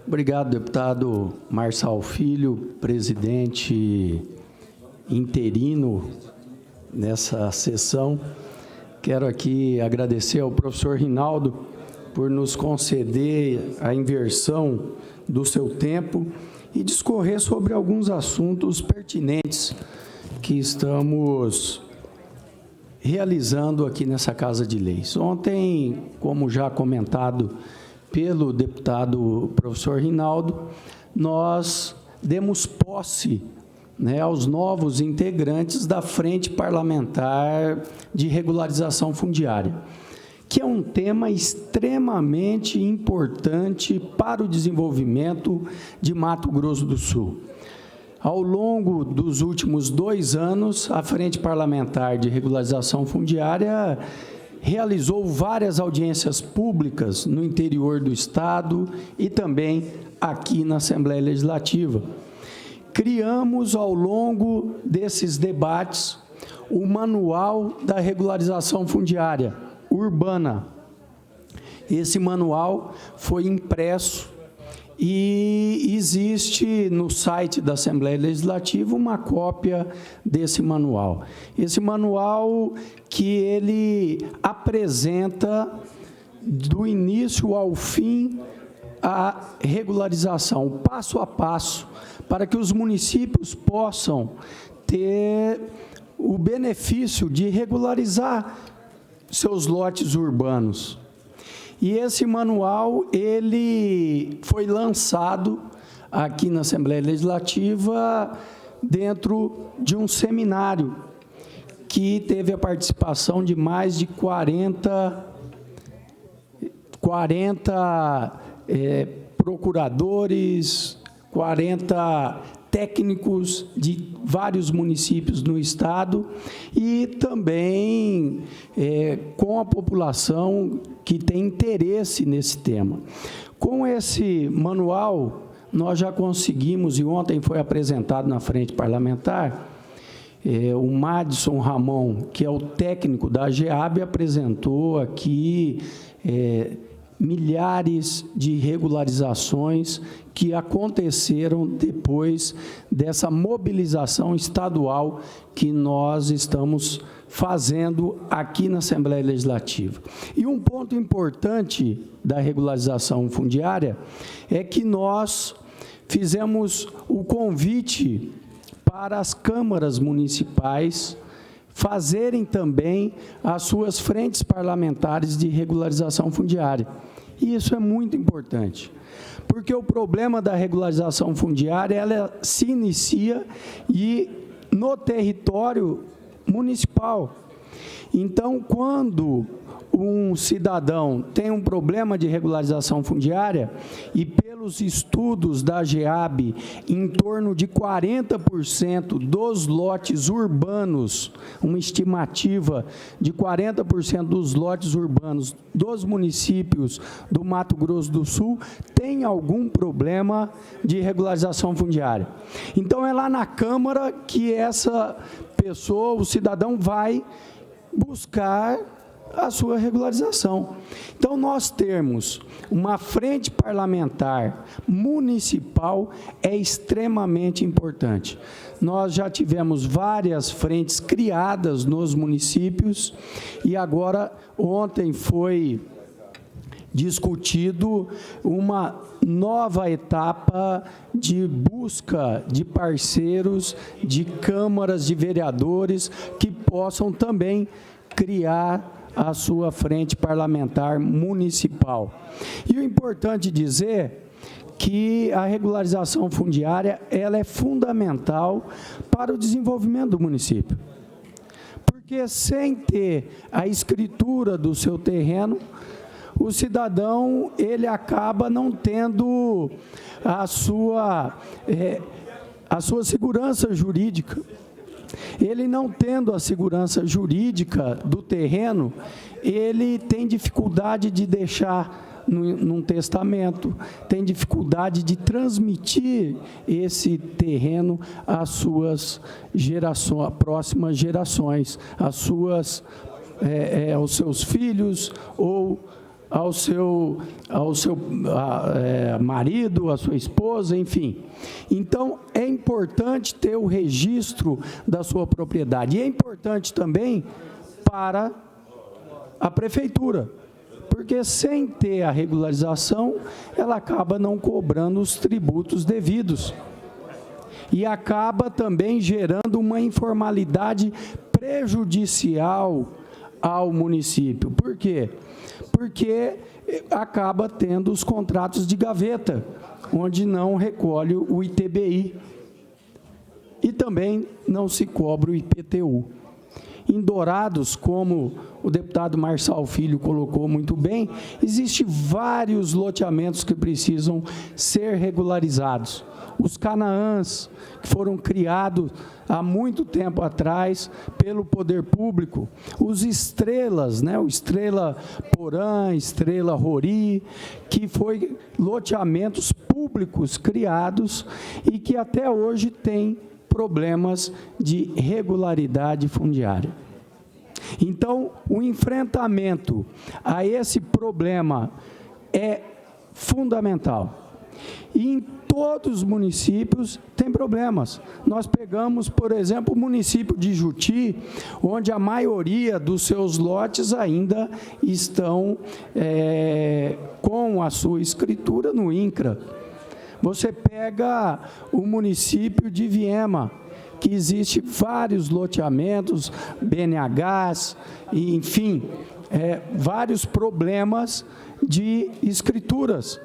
Obrigado, deputado Marçal Filho, presidente interino nessa sessão. Quero aqui agradecer ao professor Rinaldo por nos conceder a inversão do seu tempo e discorrer sobre alguns assuntos pertinentes que estamos realizando aqui nessa Casa de Leis. Ontem, como já comentado pelo deputado professor Rinaldo, nós demos posse, aos novos integrantes da Frente Parlamentar de Regularização Fundiária, que é um tema extremamente importante para o desenvolvimento de Mato Grosso do Sul. Ao longo dos últimos 2 anos, a Frente Parlamentar de Regularização Fundiária realizou várias audiências públicas no interior do Estado e também aqui na Assembleia Legislativa. Criamos, ao longo desses debates, o Manual da Regularização Fundiária Urbana. Esse manual foi impresso e existe no site da Assembleia Legislativa uma cópia desse manual. Esse manual que ele apresenta do início ao fim a regularização, passo a passo, para que os municípios possam ter o benefício de regularizar seus lotes urbanos. E esse manual, ele foi lançado aqui na Assembleia Legislativa dentro de um seminário que teve a participação de mais de 40 procuradores, 40 técnicos de vários municípios no Estado e também com a população que tem interesse nesse tema. Com esse manual, nós já conseguimos, e ontem foi apresentado na Frente Parlamentar, o Madison Ramon, que é o técnico da GEAB, apresentou aqui milhares de regularizações que aconteceram depois dessa mobilização estadual que nós estamos fazendo aqui na Assembleia Legislativa. E um ponto importante da regularização fundiária é que nós fizemos o convite para as câmaras municipais fazerem também as suas frentes parlamentares de regularização fundiária. E isso é muito importante, porque o problema da regularização fundiária, ela se inicia no território municipal. Então, quando um cidadão tem um problema de regularização fundiária, e pelos estudos da GEAB, em torno de 40% dos lotes urbanos, uma estimativa de 40% dos lotes urbanos dos municípios do Mato Grosso do Sul, tem algum problema de regularização fundiária. Então, é lá na Câmara que essa pessoa, o cidadão, vai buscar a sua regularização. Então, nós termos uma frente parlamentar municipal é extremamente importante. Nós já tivemos várias frentes criadas nos municípios e agora, ontem foi discutido uma nova etapa de busca de parceiros, de câmaras de vereadores que possam também criar a sua frente parlamentar municipal. E o importante dizer que a regularização fundiária, ela é fundamental para o desenvolvimento do município. Porque sem ter a escritura do seu terreno, o cidadão, ele acaba não tendo a sua segurança jurídica. Ele não tendo a segurança jurídica do terreno, ele tem dificuldade de deixar num testamento, tem dificuldade de transmitir esse terreno às suas gerações, próximas gerações, aos seus filhos ou ao seu marido, à sua esposa, enfim. Então, é importante ter o registro da sua propriedade. E é importante também para a prefeitura, porque sem ter a regularização, ela acaba não cobrando os tributos devidos. E acaba também gerando uma informalidade prejudicial ao município. Por quê? Porque acaba tendo os contratos de gaveta, onde não recolhe o ITBI e também não se cobra o IPTU. Em Dourados, como o deputado Marçal Filho colocou muito bem, existem vários loteamentos que precisam ser regularizados. Os Canaãs, que foram criados há muito tempo atrás pelo poder público, os Estrelas, né, o Estrela Porã, Estrela Rori, que foi loteamentos públicos criados e que até hoje têm problemas de regularidade fundiária. Então, o enfrentamento a esse problema é fundamental. E em todos os municípios tem problemas. Nós pegamos, por exemplo, o município de Juti, onde a maioria dos seus lotes ainda estão com a sua escritura no INCRA. Você pega o município de Viema, que existe vários loteamentos, BNHs, e, enfim, vários problemas de escrituras.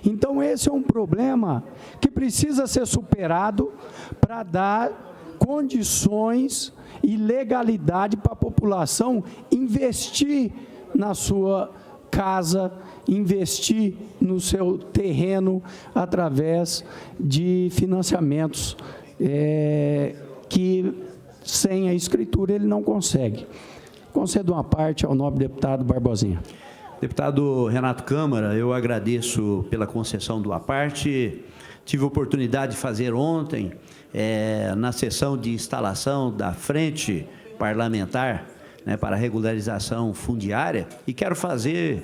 Então, esse é um problema que precisa ser superado para dar condições e legalidade para a população investir na sua casa, investir no seu terreno através de financiamentos que, sem a escritura, ele não consegue. Concedo uma parte ao nobre deputado Barbosinha. Deputado Renato Câmara, eu agradeço pela concessão do à parte. Tive a oportunidade de fazer ontem, na sessão de instalação da Frente Parlamentar, né, para a regularização fundiária, e quero fazer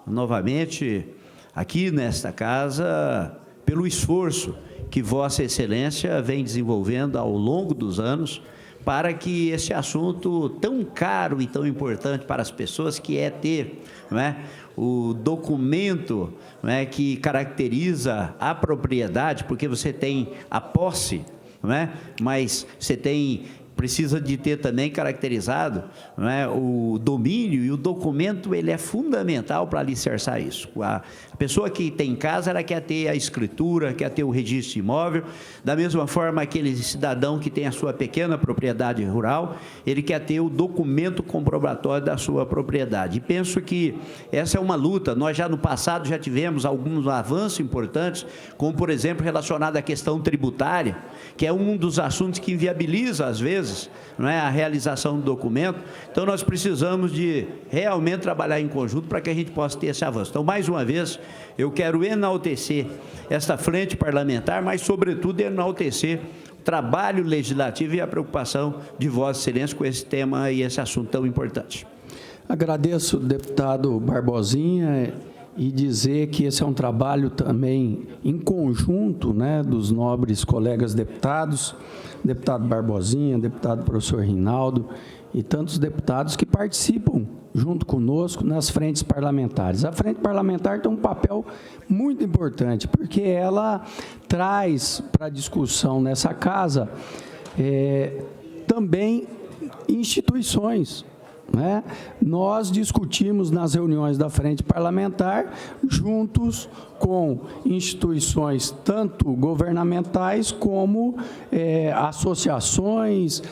novamente aqui nesta casa pelo esforço que Vossa Excelência vem desenvolvendo ao longo dos anos para que esse assunto tão caro e tão importante para as pessoas, que é ter, não é, o documento, não é, que caracteriza a propriedade, porque você tem a posse, não é, mas você precisa de ter também caracterizado, não é, o domínio, e o documento ele é fundamental para alicerçar isso. A pessoa que tem casa, ela quer ter a escritura, quer ter o registro imóvel, da mesma forma aquele cidadão que tem a sua pequena propriedade rural, ele quer ter o documento comprobatório da sua propriedade. E penso que essa é uma luta. Nós já no passado já tivemos alguns avanços importantes, como por exemplo relacionado à questão tributária, que é um dos assuntos que inviabiliza às vezes, não é, a realização do documento. Então nós precisamos de realmente trabalhar em conjunto para que a gente possa ter esse avanço. Então, mais uma vez, eu quero enaltecer esta frente parlamentar, mas sobretudo enaltecer o trabalho legislativo e a preocupação de Vossa Excelência com esse tema e esse assunto tão importante. Agradeço, deputado Barbosinha, e dizer que esse é um trabalho também em conjunto, né, dos nobres colegas deputados, deputado Barbosinha, deputado professor Rinaldo e tantos deputados que participam junto conosco nas frentes parlamentares. A frente parlamentar tem um papel muito importante, porque ela traz para a discussão nessa casa também instituições, né? Nós discutimos nas reuniões da frente parlamentar, juntos com instituições tanto governamentais como associações,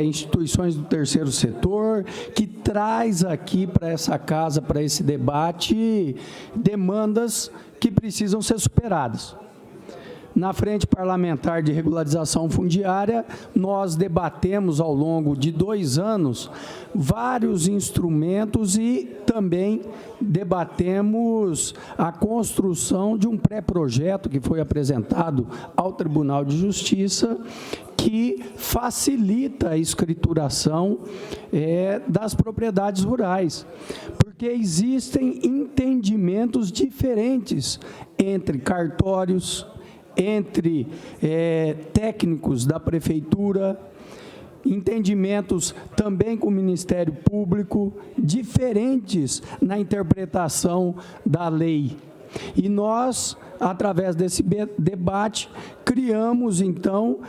instituições do terceiro setor, que traz aqui para essa casa, para esse debate, demandas que precisam ser superadas. na Frente Parlamentar de Regularização Fundiária, nós debatemos ao longo de 2 anos vários instrumentos e também debatemos a construção de um pré-projeto que foi apresentado ao Tribunal de Justiça, que facilita a escrituração das propriedades rurais, porque existem entendimentos diferentes entre cartórios, entre técnicos da prefeitura, entendimentos também com o Ministério Público, diferentes na interpretação da lei. E nós, através desse debate, criamos, então,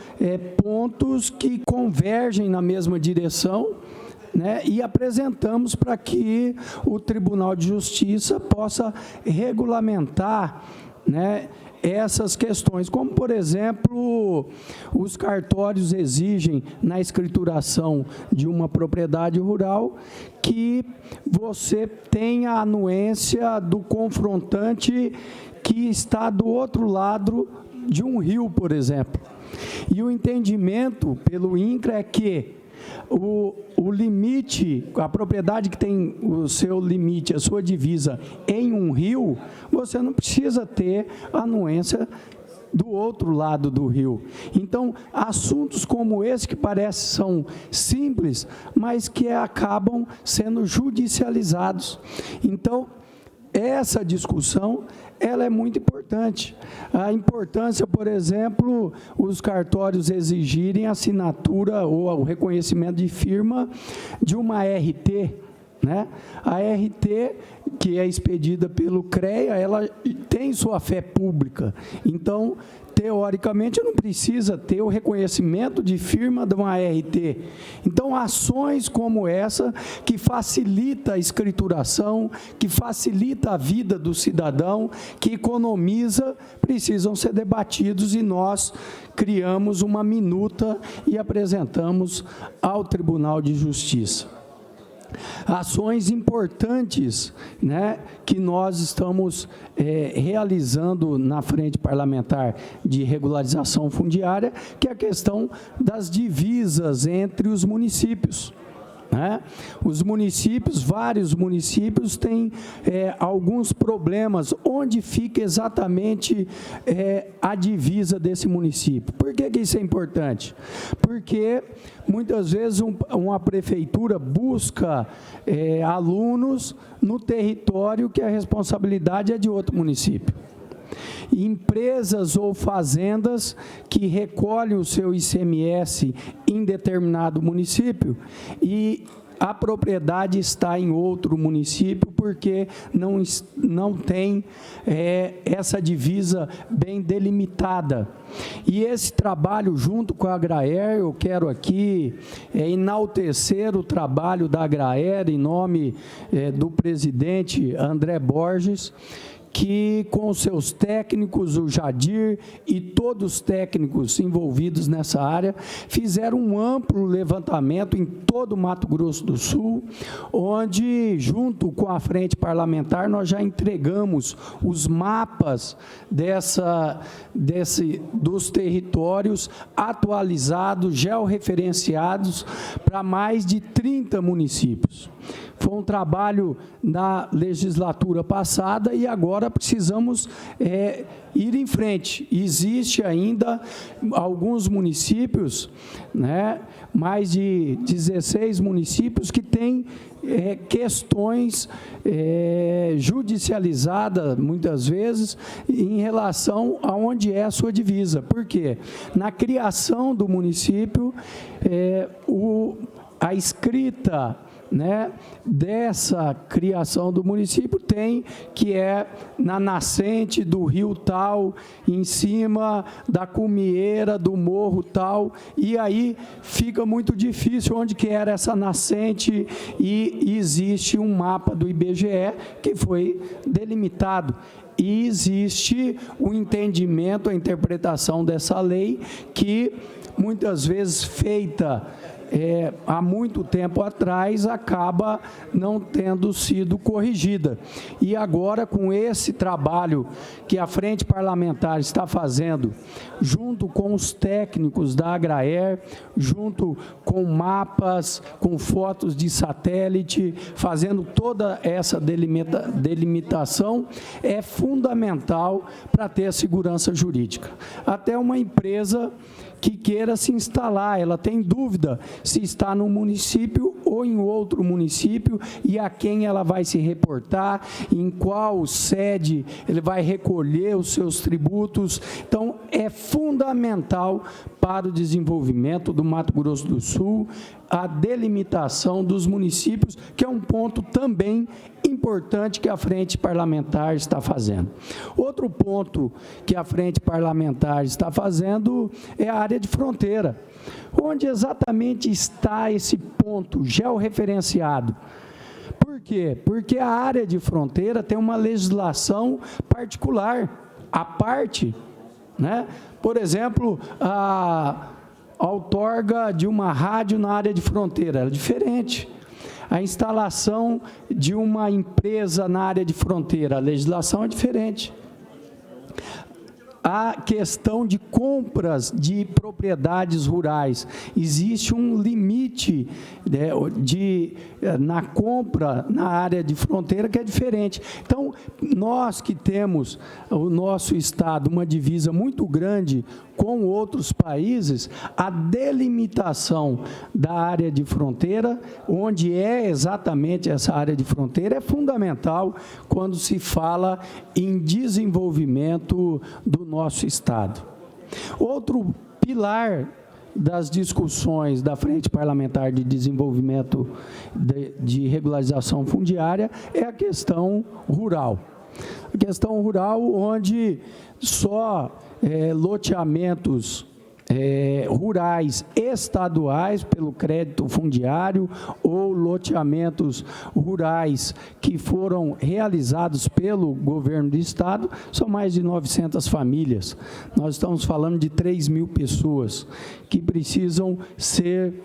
pontos que convergem na mesma direção, né, e apresentamos para que o Tribunal de Justiça possa regulamentar, né, essas questões, como, por exemplo, os cartórios exigem na escrituração de uma propriedade rural que você tenha a anuência do confrontante que está do outro lado de um rio, por exemplo. E o entendimento pelo INCRA é que o limite, a propriedade que tem o seu limite, a sua divisa em um rio, você não precisa ter anuência do outro lado do rio. Então, assuntos como esse, que parecem são simples, mas que acabam sendo judicializados. Então, essa discussão, ela é muito importante. A importância, por exemplo, os cartórios exigirem a assinatura ou o reconhecimento de firma de uma RT, né? A RT, que é expedida pelo CREA, ela tem sua fé pública. Então, teoricamente, não precisa ter o reconhecimento de firma de uma RT. Então, ações como essa, que facilita a escrituração, que facilita a vida do cidadão, que economiza, precisam ser debatidos, e nós criamos uma minuta e apresentamos ao Tribunal de Justiça. Ações importantes, né, que nós estamos realizando na Frente Parlamentar de Regularização Fundiária, que é a questão das divisas entre os municípios. Né? Os municípios, vários municípios, têm alguns problemas. Onde fica exatamente a divisa desse município? Por que isso é importante? Porque, muitas vezes, uma prefeitura busca alunos no território que a responsabilidade é de outro município. Empresas ou fazendas que recolhem o seu ICMS em determinado município e a propriedade está em outro município porque não tem essa divisa bem delimitada. E esse trabalho, junto com a Agraer, eu quero aqui enaltecer o trabalho da Agraer em nome do presidente André Borges, que com seus técnicos, o Jadir e todos os técnicos envolvidos nessa área, fizeram um amplo levantamento em todo o Mato Grosso do Sul, onde, junto com a Frente Parlamentar, nós já entregamos os mapas dos territórios atualizados, georreferenciados, para mais de 30 municípios. Foi um trabalho na legislatura passada e agora precisamos ir em frente. Existe ainda alguns municípios, né, mais de 16 municípios que têm questões judicializadas, muitas vezes, em relação a onde é a sua divisa. Por quê? Na criação do município, a escrita, né, dessa criação do município tem que na nascente do rio tal, em cima da cumieira do morro tal, e aí fica muito difícil onde que era essa nascente, e existe um mapa do IBGE que foi delimitado. E existe o entendimento, a interpretação dessa lei, que muitas vezes feita há muito tempo atrás, acaba não tendo sido corrigida. E agora, com esse trabalho que a Frente Parlamentar está fazendo, junto com os técnicos da Agraer, junto com mapas, com fotos de satélite, fazendo toda essa delimitação, é fundamental para ter a segurança jurídica. Até uma empresa que queira se instalar, ela tem dúvida se está no município ou em outro município e a quem ela vai se reportar, em qual sede ele vai recolher os seus tributos. Então, é fundamental para o desenvolvimento do Mato Grosso do Sul a delimitação dos municípios, que é um ponto também importante que a Frente Parlamentar está fazendo. Outro ponto que a Frente Parlamentar está fazendo é a área de fronteira. Onde exatamente está esse ponto georreferenciado? Por quê? Porque a área de fronteira tem uma legislação particular, à parte, né? Por exemplo, a outorga de uma rádio na área de fronteira é diferente. A instalação de uma empresa na área de fronteira, a legislação é diferente. A questão de compras de propriedades rurais, existe um limite na compra na área de fronteira que é diferente. Então, nós que temos o nosso estado uma divisa muito grande com outros países, a delimitação da área de fronteira, onde é exatamente essa área de fronteira, é fundamental quando se fala em desenvolvimento do nosso estado. Outro pilar das discussões da Frente Parlamentar de Desenvolvimento de Regularização Fundiária é a questão rural. A questão rural, onde só loteamentos rurais estaduais pelo crédito fundiário ou loteamentos rurais que foram realizados pelo governo do estado, são mais de 900 famílias. Nós estamos falando de 3.000 pessoas que precisam ser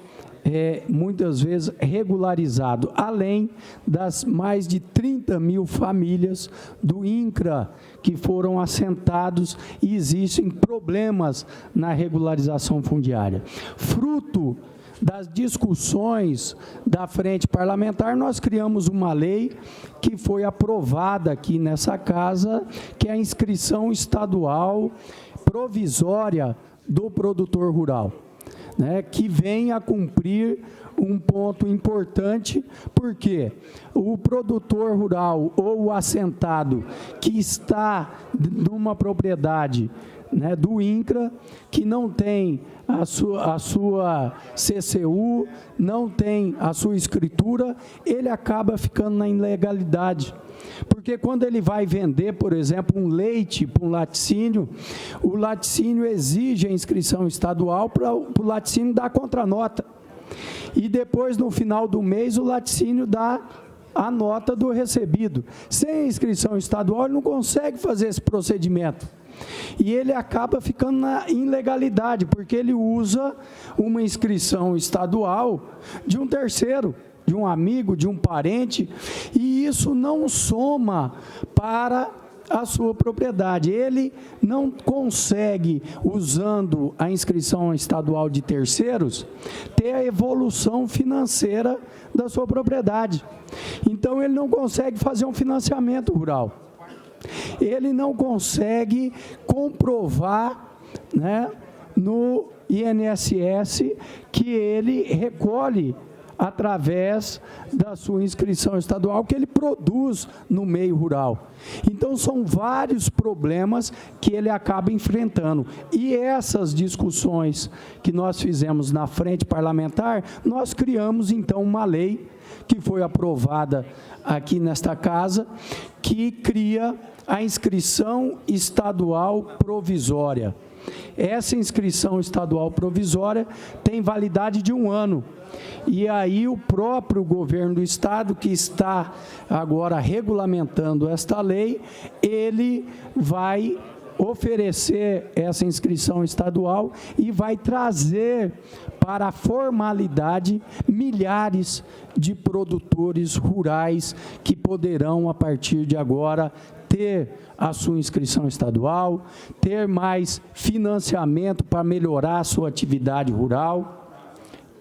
muitas vezes regularizado, além das mais de 30.000 famílias do INCRA que foram assentados e existem problemas na regularização fundiária. Fruto das discussões da Frente Parlamentar, nós criamos uma lei que foi aprovada aqui nessa casa, que é a inscrição estadual provisória do produtor rural, né, que vem a cumprir um ponto importante, porque o produtor rural ou o assentado que está numa propriedade, né, do INCRA, que não tem a sua CCU, não tem a sua escritura, ele acaba ficando na ilegalidade. Porque quando ele vai vender, por exemplo, um leite para um laticínio, o laticínio exige a inscrição estadual para o laticínio dar a contranota. E depois, no final do mês, o laticínio dá a nota do recebido. Sem a inscrição estadual, ele não consegue fazer esse procedimento. E ele acaba ficando na ilegalidade, porque ele usa uma inscrição estadual de um terceiro, de um amigo, de um parente, e isso não soma para a sua propriedade. Ele não consegue, usando a inscrição estadual de terceiros, ter a evolução financeira da sua propriedade. Então, ele não consegue fazer um financiamento rural. Ele não consegue comprovar, né, no INSS que ele recolhe através da sua inscrição estadual que ele produz no meio rural. Então, são vários problemas que ele acaba enfrentando. E essas discussões que nós fizemos na Frente Parlamentar, nós criamos, então, uma lei que foi aprovada aqui nesta casa, que cria a inscrição estadual provisória. Essa inscrição estadual provisória tem validade de 1 ano. E aí o próprio governo do estado, que está agora regulamentando esta lei, ele vai oferecer essa inscrição estadual e vai trazer para a formalidade milhares de produtores rurais que poderão, a partir de agora, ter a sua inscrição estadual, ter mais financiamento para melhorar a sua atividade rural,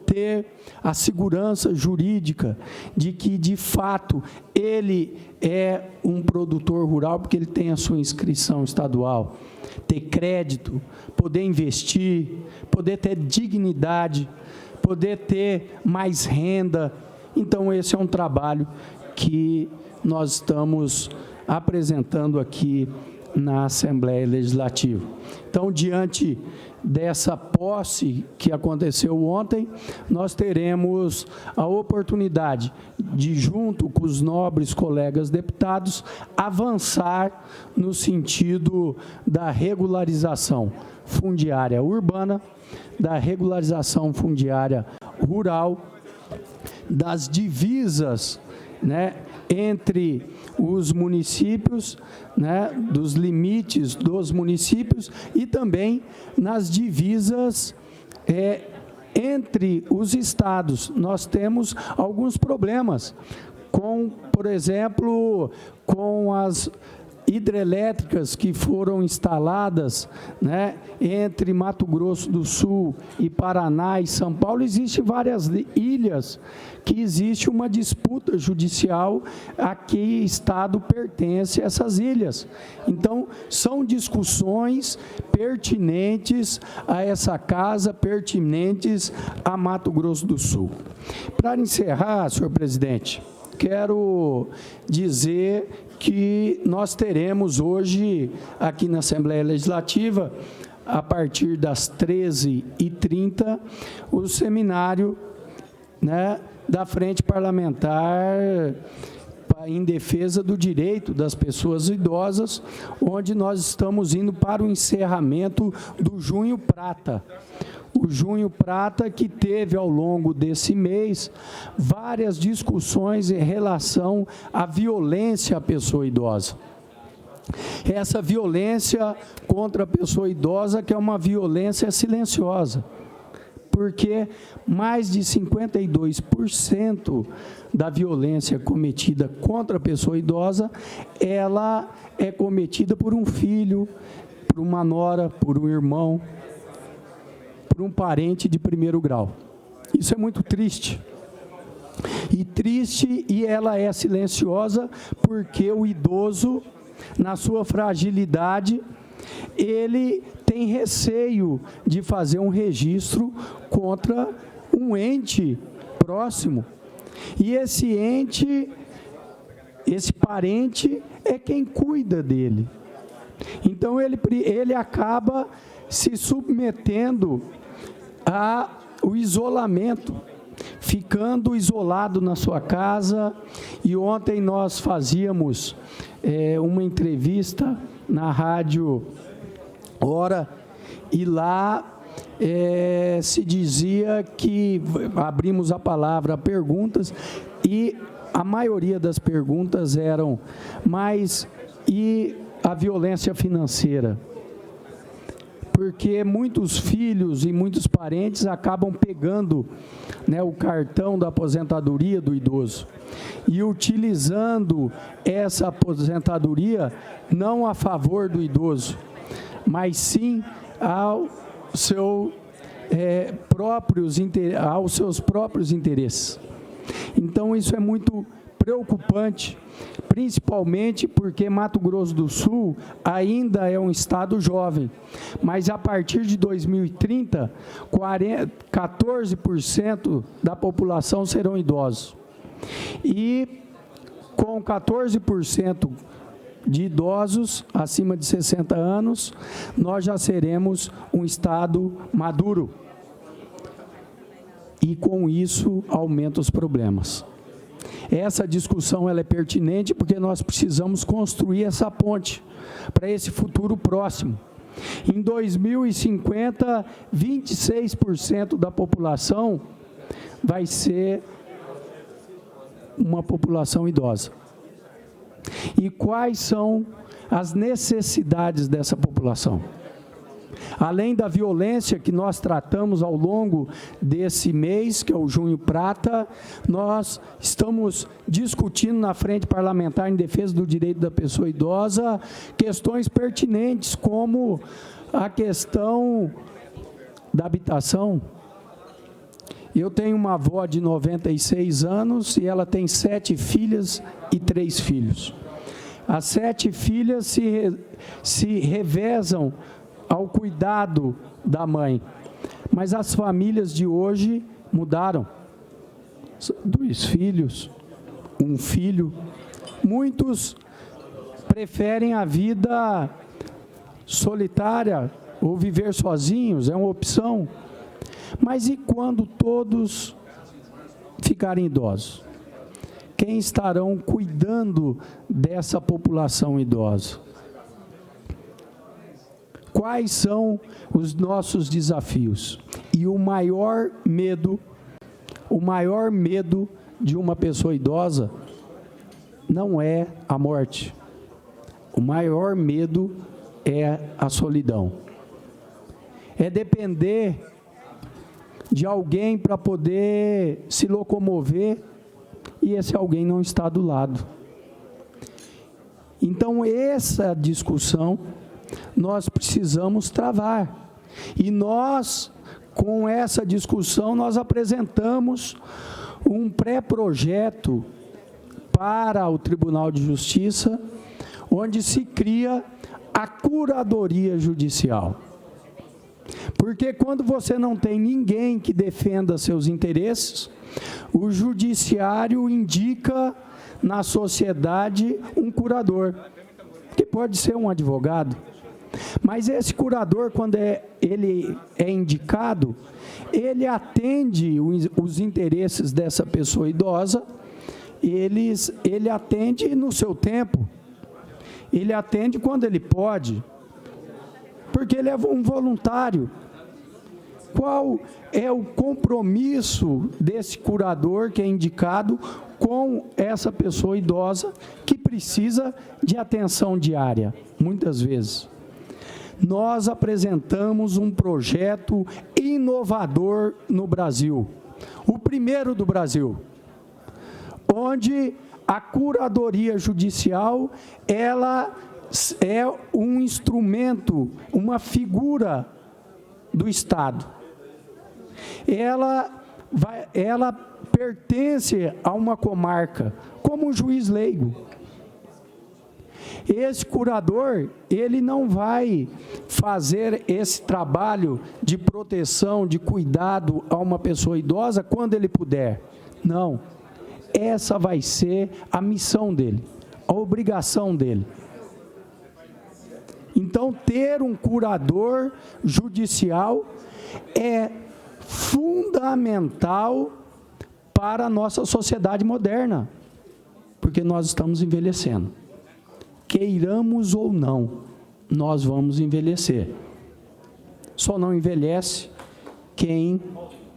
ter a segurança jurídica de que, de fato, ele é um produtor rural porque ele tem a sua inscrição estadual, ter crédito, poder investir, poder ter dignidade, poder ter mais renda. Então, esse é um trabalho que nós estamos apresentando aqui na Assembleia Legislativa. Então, diante dessa posse que aconteceu ontem, nós teremos a oportunidade de, junto com os nobres colegas deputados, avançar no sentido da regularização fundiária urbana, da regularização fundiária rural, das divisas, né, entre os municípios, né, dos limites dos municípios e também nas divisas entre os estados. Nós temos alguns problemas com, por exemplo, com as hidrelétricas que foram instaladas, né, entre Mato Grosso do Sul e Paraná e São Paulo. Existem várias ilhas que existe uma disputa judicial a que estado pertence a essas ilhas. Então, são discussões pertinentes a essa casa, pertinentes a Mato Grosso do Sul. Para encerrar, senhor presidente, quero dizer que nós teremos hoje, aqui na Assembleia Legislativa, a partir das 13h30, o seminário, né, da Frente Parlamentar em defesa do direito das pessoas idosas, onde nós estamos indo para o encerramento do Junho Prata. O Junho Prata, que teve ao longo desse mês várias discussões em relação à violência à pessoa idosa. Essa violência contra a pessoa idosa, que é uma violência silenciosa, porque mais de 52% da violência cometida contra a pessoa idosa, ela é cometida por um filho, por uma nora, por um irmão, por um parente de primeiro grau. Isso é muito triste. E ela é silenciosa porque o idoso, na sua fragilidade, ele tem receio de fazer um registro contra um ente próximo. E esse ente, esse parente, é quem cuida dele. Então, ele acaba se submetendo ao isolamento, ficando isolado na sua casa. E ontem nós fazíamos uma entrevista na rádio Hora, e lá se dizia que abrimos a palavra a perguntas, e a maioria das perguntas eram: mas e a violência financeira? Porque muitos filhos e muitos parentes acabam pegando, né, o cartão da aposentadoria do idoso e utilizando essa aposentadoria não a favor do idoso, mas sim aos seus próprios interesses. Então, isso é muito preocupante, principalmente porque Mato Grosso do Sul ainda é um estado jovem, mas a partir de 2030, 14% da população serão idosos. E com 14% de idosos acima de 60 anos, nós já seremos um estado maduro. E com isso aumenta os problemas. Essa discussão ela é pertinente porque nós precisamos construir essa ponte para esse futuro próximo. Em 2050, 26% da população vai ser uma população idosa. E quais são as necessidades dessa população? Além da violência que nós tratamos ao longo desse mês, que é o Junho Prata, nós estamos discutindo na Frente Parlamentar em Defesa do Direito da Pessoa Idosa questões pertinentes, como a questão da habitação. Eu tenho uma avó de 96 anos e ela tem 7 filhas e 3 filhos. As 7 filhas se revezam ao cuidado da mãe. Mas as famílias de hoje mudaram. 2 filhos, 1 filho. Muitos preferem a vida solitária ou viver sozinhos, é uma opção. Mas e quando todos ficarem idosos? Quem estarão cuidando dessa população idosa? Quais são os nossos desafios? E o maior medo de uma pessoa idosa não é a morte. O maior medo é a solidão. É depender de alguém para poder se locomover e esse alguém não está do lado. Então, essa discussão nós precisamos travar. E nós, com essa discussão, nós apresentamos um pré-projeto para o Tribunal de Justiça, onde se cria a curadoria judicial. Porque quando você não tem ninguém que defenda seus interesses, o judiciário indica na sociedade um curador, que pode ser um advogado. Mas esse curador, quando ele é indicado, ele atende os interesses dessa pessoa idosa, ele atende no seu tempo, ele atende quando ele pode, porque ele é um voluntário. Qual é o compromisso desse curador que é indicado com essa pessoa idosa que precisa de atenção diária, muitas vezes? Nós apresentamos um projeto inovador no Brasil, o primeiro do Brasil, onde a curadoria judicial, ela é um instrumento, uma figura do Estado. Ela pertence a uma comarca, como um juiz leigo. Esse curador, ele não vai fazer esse trabalho de proteção, de cuidado a uma pessoa idosa quando ele puder. Não. Essa vai ser a missão dele, a obrigação dele. Então, ter um curador judicial é fundamental para a nossa sociedade moderna, porque nós estamos envelhecendo. Queiramos ou não, nós vamos envelhecer. Só não envelhece quem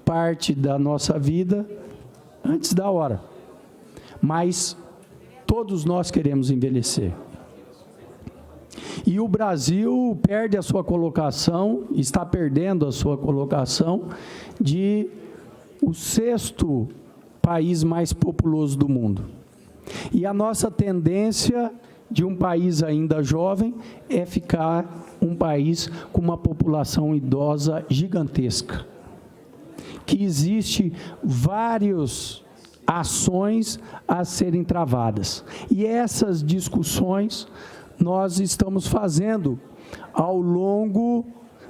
parte da nossa vida antes da hora. Mas todos nós queremos envelhecer. E o Brasil perde a sua colocação, está perdendo a sua colocação de o 6º país mais populoso do mundo. E a nossa tendência de um país ainda jovem é ficar um país com uma população idosa gigantesca. Que existe várias ações a serem travadas. E essas discussões nós estamos fazendo ao longo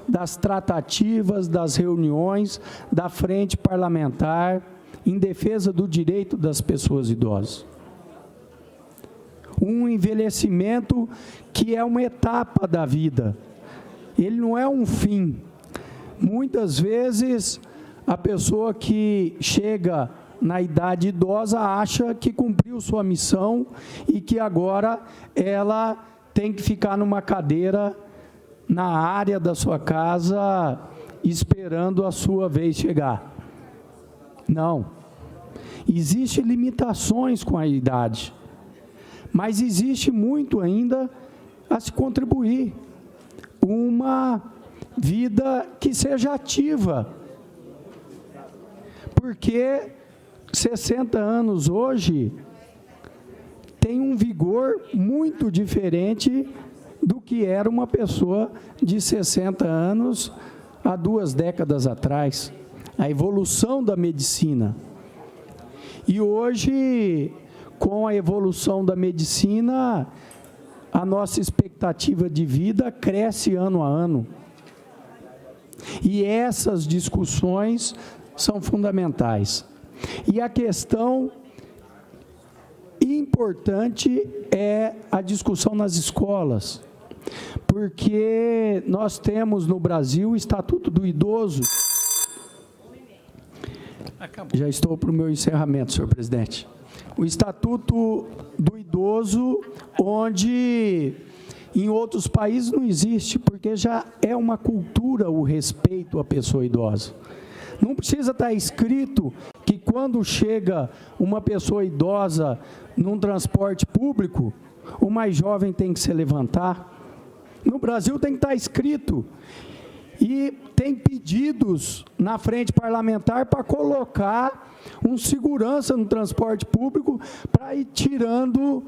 das tratativas, das reuniões da Frente Parlamentar em defesa do direito das pessoas idosas. Um envelhecimento que é uma etapa da vida, ele não é um fim. Muitas vezes, a pessoa que chega na idade idosa acha que cumpriu sua missão e que agora ela tem que ficar numa cadeira na área da sua casa esperando a sua vez chegar. Não. Existem limitações com a idade, mas existe muito ainda a se contribuir. Uma vida que seja ativa, porque 60 anos hoje tem um vigor muito diferente do que era uma pessoa de 60 anos há 2 décadas atrás. A evolução da medicina. E hoje, com a evolução da medicina, a nossa expectativa de vida cresce ano a ano. E essas discussões são fundamentais. E a questão importante é a discussão nas escolas, porque nós temos no Brasil o Estatuto do Idoso. Já estou para o meu encerramento, senhor presidente. O Estatuto do Idoso, onde em outros países não existe, porque já é uma cultura o respeito à pessoa idosa. Não precisa estar escrito que quando chega uma pessoa idosa num transporte público, o mais jovem tem que se levantar. No Brasil tem que estar escrito. E tem pedidos na frente parlamentar para colocar um segurança no transporte público para ir tirando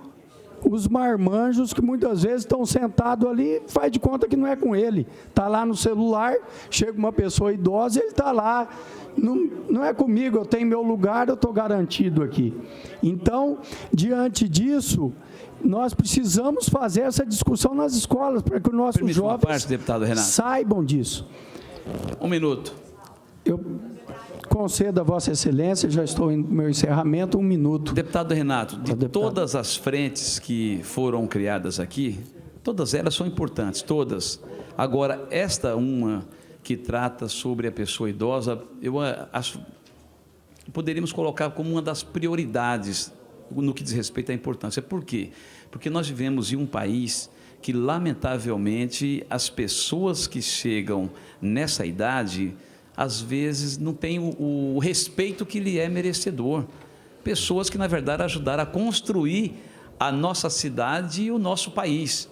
os marmanjos que muitas vezes estão sentados ali, faz de conta que não é com ele. Está lá no celular, chega uma pessoa idosa, ele está lá. Não é comigo, eu tenho meu lugar, eu estou garantido aqui. Então, diante disso, nós precisamos fazer essa discussão nas escolas, para que os nossos jovens saibam disso. 1 minuto. Eu concedo a Vossa Excelência, já estou no meu encerramento, 1 minuto. Deputado Renato, de todas as frentes que foram criadas aqui, todas elas são importantes, todas. Agora, esta uma que trata sobre a pessoa idosa, eu acho que poderíamos colocar como uma das prioridades no que diz respeito à importância. Por quê? Porque nós vivemos em um país que, lamentavelmente, as pessoas que chegam nessa idade, às vezes, não têm o respeito que lhe é merecedor. Pessoas que, na verdade, ajudaram a construir a nossa cidade e o nosso país.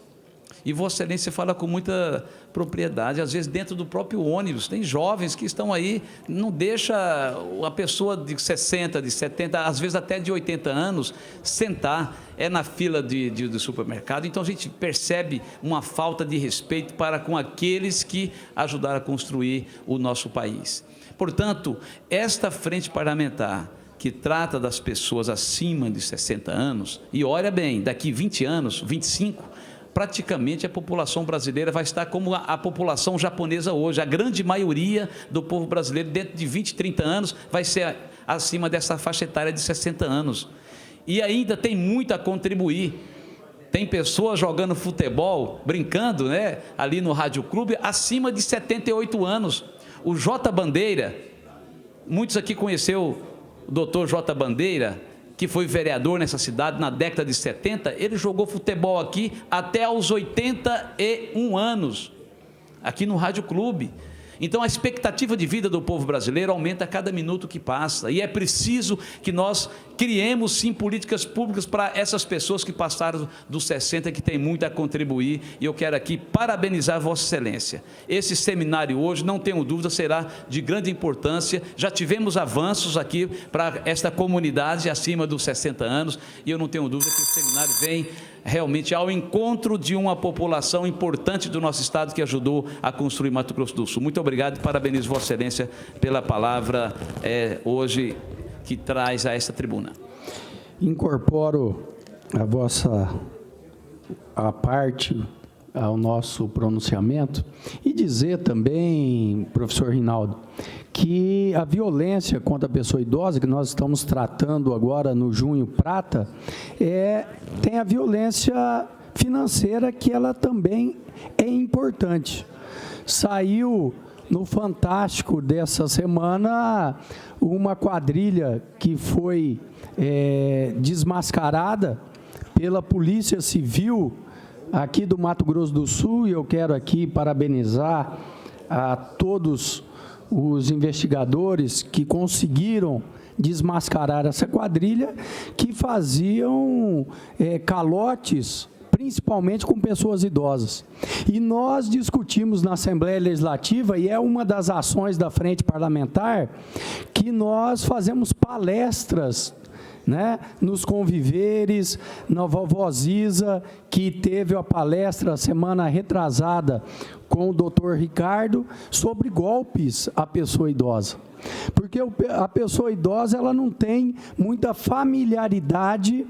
E Vossa Excelência fala com muita propriedade, às vezes dentro do próprio ônibus, tem jovens que estão aí, não deixa a pessoa de 60, de 70, às vezes até de 80 anos, sentar, é na fila do supermercado. Então a gente percebe uma falta de respeito para com aqueles que ajudaram a construir o nosso país. Portanto, esta frente parlamentar, que trata das pessoas acima de 60 anos, e olha bem, daqui 20 anos, 25, praticamente a população brasileira vai estar como a população japonesa hoje. A grande maioria do povo brasileiro, dentro de 20, 30 anos, vai ser acima dessa faixa etária de 60 anos. E ainda tem muito a contribuir. Tem pessoas jogando futebol, brincando, né, ali no Rádio Clube, acima de 78 anos. O J. Bandeira, muitos aqui conheceu o doutor J. Bandeira, que foi vereador nessa cidade na década de 70, ele jogou futebol aqui até aos 81 anos, aqui no Rádio Clube. Então, a expectativa de vida do povo brasileiro aumenta a cada minuto que passa, e é preciso que nós criemos, sim, políticas públicas para essas pessoas que passaram dos 60, que tem muito a contribuir, e eu quero aqui parabenizar Vossa Excelência. Esse seminário hoje, não tenho dúvida, será de grande importância. Já tivemos avanços aqui para esta comunidade acima dos 60 anos, e eu não tenho dúvida que esse seminário vem realmente ao encontro de uma população importante do nosso estado que ajudou a construir Mato Grosso do Sul. Muito obrigado e parabenizo Vossa Excelência pela palavra hoje que traz a esta tribuna. Incorporo a parte ao nosso pronunciamento e dizer também, professor Rinaldo, que a violência contra a pessoa idosa, que nós estamos tratando agora no Junho Prata, tem a violência financeira, que ela também é importante. Saiu no Fantástico dessa semana uma quadrilha que foi desmascarada pela Polícia Civil aqui do Mato Grosso do Sul, e eu quero aqui parabenizar a todos os investigadores que conseguiram desmascarar essa quadrilha que faziam calotes, principalmente com pessoas idosas. E nós discutimos na Assembleia Legislativa, e é uma das ações da Frente Parlamentar, que nós fazemos palestras, né, nos conviveres, na Vovó Ziza, que teve a palestra semana retrasada com o doutor Ricardo, sobre golpes à pessoa idosa. Porque a pessoa idosa ela não tem muita familiaridade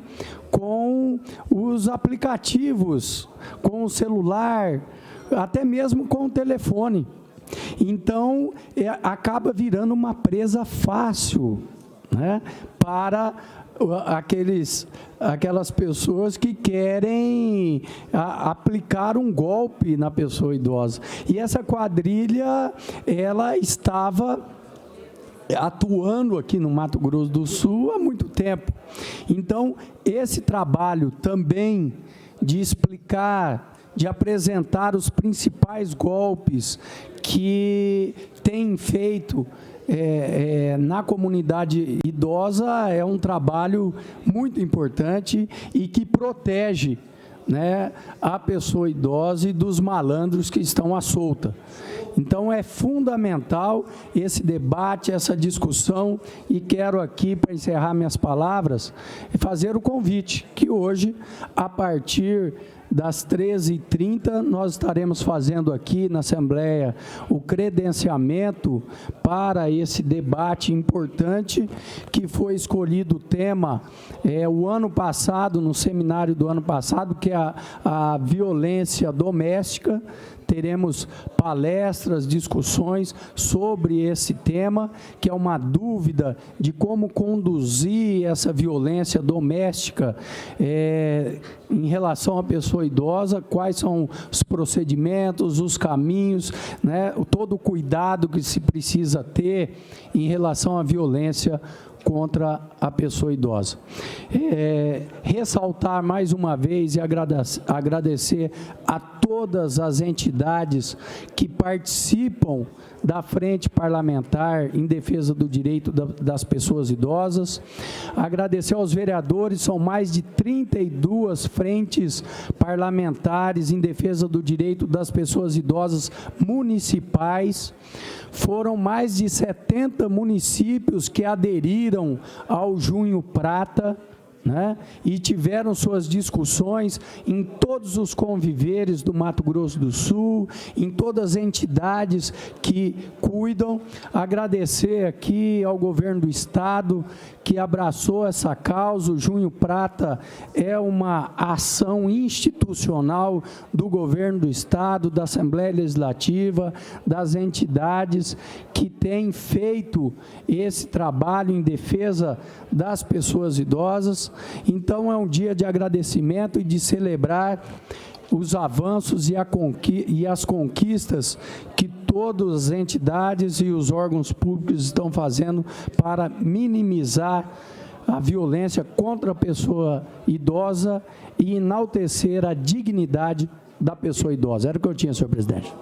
com os aplicativos, com o celular, até mesmo com o telefone. Então, acaba virando uma presa fácil, né, para aquelas pessoas que querem aplicar um golpe na pessoa idosa. E essa quadrilha, ela estava atuando aqui no Mato Grosso do Sul há muito tempo. Então, esse trabalho também de explicar, de apresentar os principais golpes que tem feito na comunidade idosa é um trabalho muito importante e que protege, né, a pessoa idosa e dos malandros que estão à solta. Então, é fundamental esse debate, essa discussão, e quero aqui, para encerrar minhas palavras, fazer o convite, que hoje, a partir das 13h30, nós estaremos fazendo aqui na Assembleia o credenciamento para esse debate importante, que foi escolhido o tema o ano passado, no seminário do ano passado, que é a violência doméstica. Teremos palestras, discussões sobre esse tema, que é uma dúvida de como conduzir essa violência doméstica em relação à pessoa idosa, quais são os procedimentos, os caminhos, né, todo o cuidado que se precisa ter em relação à violência contra a pessoa idosa. Ressaltar mais uma vez e agradecer a todas as entidades que participam da Frente Parlamentar em defesa do direito das pessoas idosas. Agradecer aos vereadores, são mais de 32 frentes parlamentares em defesa do direito das pessoas idosas municipais. Foram mais de 70 municípios que aderiram ao Junho Prata, né, e tiveram suas discussões em todos os conviveres do Mato Grosso do Sul, em todas as entidades que cuidam. Agradecer aqui ao governo do Estado, que abraçou essa causa. O Junho Prata é uma ação institucional do governo do Estado, da Assembleia Legislativa, das entidades que têm feito esse trabalho em defesa das pessoas idosas. Então, é um dia de agradecimento e de celebrar os avanços e as conquistas que todas as entidades e os órgãos públicos estão fazendo para minimizar a violência contra a pessoa idosa e enaltecer a dignidade da pessoa idosa. Era o que eu tinha, senhor presidente.